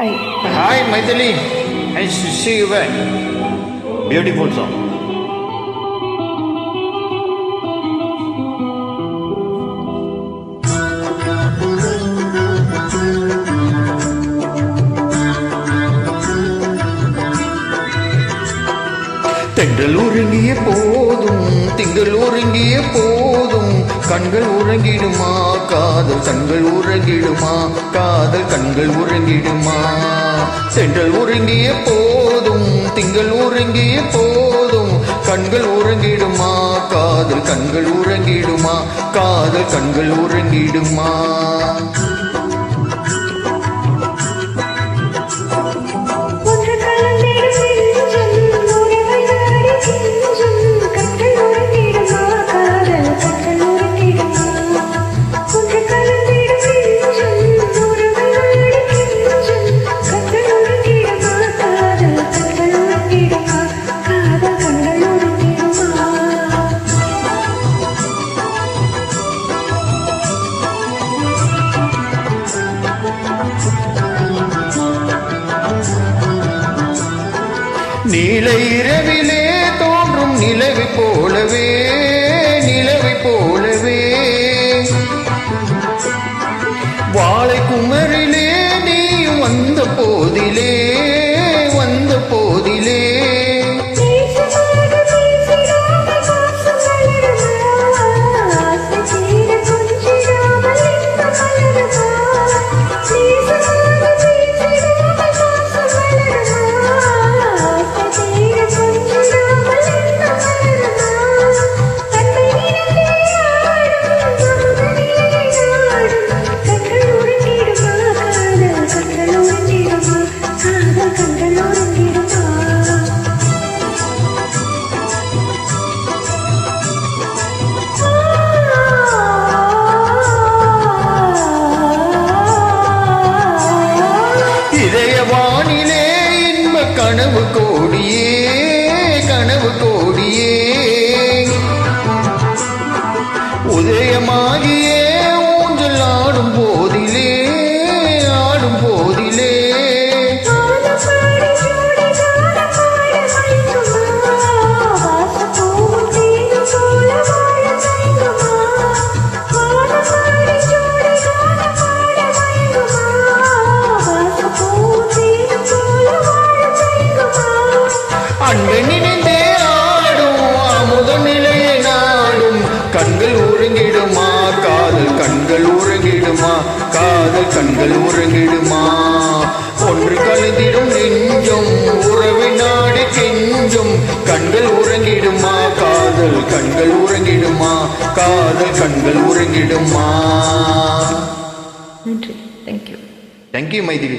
Hi. Hi, Maithili. Nice to see you back. Beautiful song. தென்றல் உறங்கிய போதும் திங்கள் உறங்கிய போதும் கண்கள் உறங்கிடுமா காதல் கண்கள் உறங்கிடுமா காதல் கண்கள் உறங்கிடுமா தென்றல் உறங்கிய போதும் திங்கள் உறங்கிய போதும் கண்கள் உறங்கிடுமா காதல் கண்கள் உறங்கிடுமா காதல் கண்கள் உறங்கிடுமா நீல இரவிலே தோன்றும் நிலவை போலவே நிலவை போலவே வாழை குமரிலே நீயும் வந்த போதிலே வந்த போதிலே வானிலே இன்ப கனவு கோடியே கனவு கோடியே உதயமாகியே ஊஞ்சல் ஆடும் போதிலே ஆடும் போதிலே அன்பை நினைந்தே ஆடும் அமுத நிலையை நாடும் கண்கள் உறங்கிடுமா காதல் கண்கள் உறங்கிடுமா காதல் கண்கள் உறங்கிடுமா ஒன்று கலந்திடும் நெஞ்சும் உறவை நாடி கெஞ்சும் கண்கள் உறங்கிடுமா காதல் கண்கள் உறங்கிடுமா காதல் கண்கள் உறங்கிடுமா நன்றி. தேங்க்யூ. தேங்க்யூ மைதிலி.